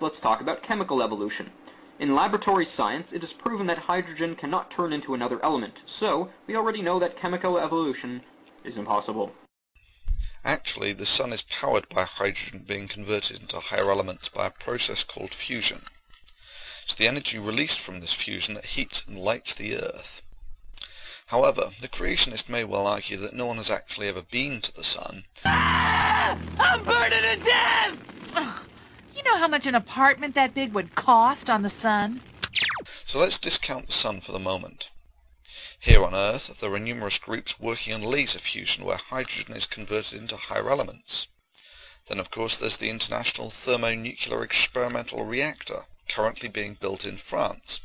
Let's talk about chemical evolution. In laboratory science, it is proven that hydrogen cannot turn into another element, so we already know that chemical evolution is impossible. Actually, the Sun is powered by hydrogen being converted into higher elements by a process called fusion. It's the energy released from this fusion that heats and lights the Earth. However, the creationist may well argue that no one has actually ever been to the Sun. Ah! I'm burning to death! Ugh. You know how much an apartment that big would cost on the Sun? So let's discount the Sun for the moment. Here on Earth, there are numerous groups working on laser fusion where hydrogen is converted into higher elements. Then of course there's the International Thermonuclear Experimental Reactor, currently being built in France,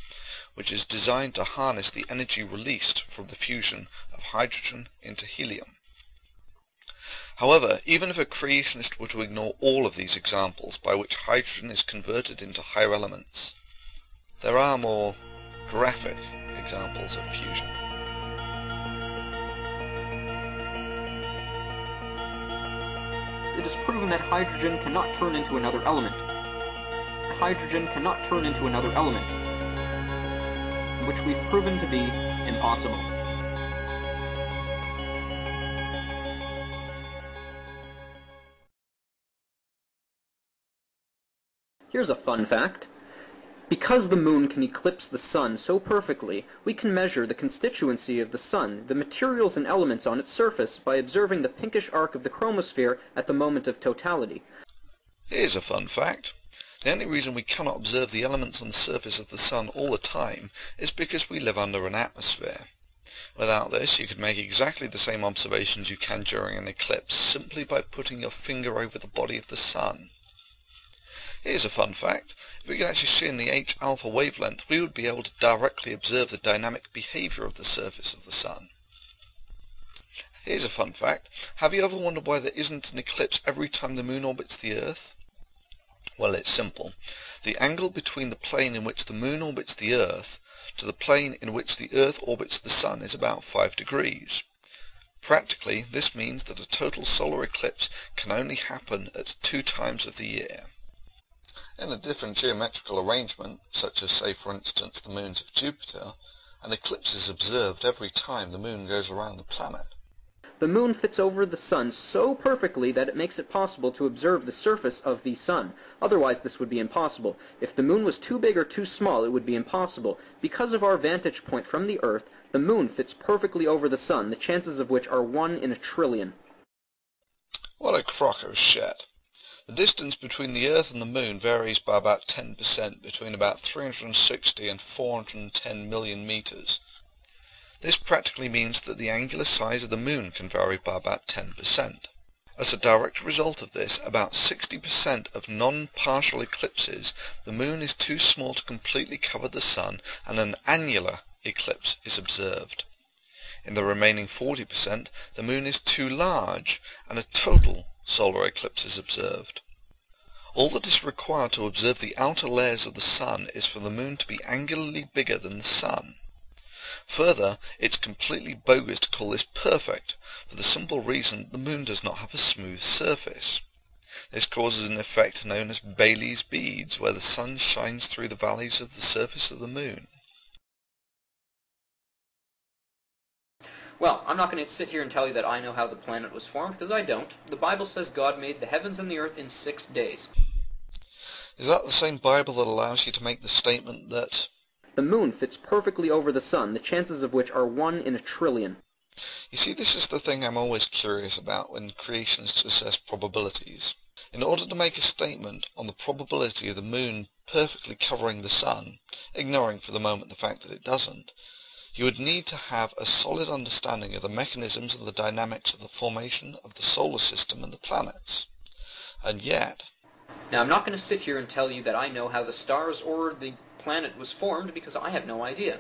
which is designed to harness the energy released from the fusion of hydrogen into helium. However, even if a creationist were to ignore all of these examples by which hydrogen is converted into higher elements, there are more graphic examples of fusion. It is proven that hydrogen cannot turn into another element. Hydrogen cannot turn into another element, which we've proven to be impossible. Here's a fun fact. Because the moon can eclipse the sun so perfectly, we can measure the constituency of the sun, the materials and elements on its surface, by observing the pinkish arc of the chromosphere at the moment of totality. Here's a fun fact. The only reason we cannot observe the elements on the surface of the sun all the time is because we live under an atmosphere. Without this, you could make exactly the same observations you can during an eclipse simply by putting your finger over the body of the sun. Here's a fun fact. If we could actually see in the H-alpha wavelength, we would be able to directly observe the dynamic behavior of the surface of the sun. Here's a fun fact. Have you ever wondered why there isn't an eclipse every time the moon orbits the Earth? Well, it's simple. The angle between the plane in which the moon orbits the Earth to the plane in which the Earth orbits the sun is about 5 degrees. Practically, this means that a total solar eclipse can only happen at 2 times of the year. In a different geometrical arrangement, such as say for instance the moons of Jupiter, an eclipse is observed every time the moon goes around the planet. The moon fits over the sun so perfectly that it makes it possible to observe the surface of the sun. Otherwise this would be impossible. If the moon was too big or too small, it would be impossible. Because of our vantage point from the Earth, the moon fits perfectly over the sun, the chances of which are 1 in a trillion. What a crock of shit. The distance between the Earth and the Moon varies by about 10%, between about 360 and 410 million meters. This practically means that the angular size of the Moon can vary by about 10%. As a direct result of this, about 60% of non-partial eclipses, the Moon is too small to completely cover the Sun, and an annular eclipse is observed. In the remaining 40%, the Moon is too large, and a total solar eclipse is observed. All that is required to observe the outer layers of the Sun is for the Moon to be angularly bigger than the Sun. Further, it's completely bogus to call this perfect, for the simple reason that the Moon does not have a smooth surface. This causes an effect known as Bailey's beads, where the Sun shines through the valleys of the surface of the Moon. Well, I'm not going to sit here and tell you that I know how the planet was formed, because I don't. The Bible says God made the heavens and the earth in 6 days. Is that the same Bible that allows you to make the statement that the moon fits perfectly over the sun, the chances of which are 1 in a trillion? You see, this is the thing I'm always curious about when creationists assess probabilities. In order to make a statement on the probability of the moon perfectly covering the sun, ignoring for the moment the fact that it doesn't, you would need to have a solid understanding of the mechanisms and the dynamics of the formation of the solar system and the planets. And yet... Now, I'm not going to sit here and tell you that I know how the stars or the planet was formed, because I have no idea.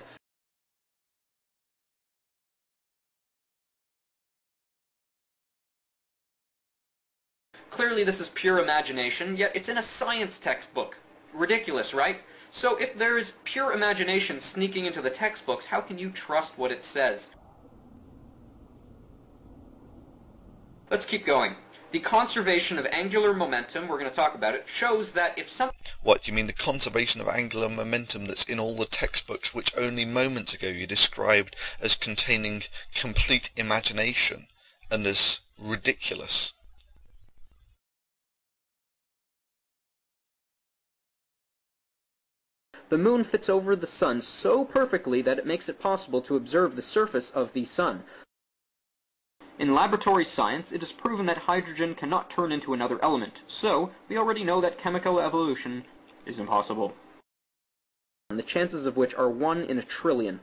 Clearly this is pure imagination, yet it's in a science textbook. Ridiculous, right? So if there is pure imagination sneaking into the textbooks, how can you trust what it says? Let's keep going. The conservation of angular momentum, we're going to talk about it, shows that if some... What, you mean the conservation of angular momentum that's in all the textbooks which only moments ago you described as containing complete imagination and as ridiculous? The moon fits over the sun so perfectly that it makes it possible to observe the surface of the sun. In laboratory science, it is proven that hydrogen cannot turn into another element, so we already know that chemical evolution is impossible, and the chances of which are 1 in a trillion.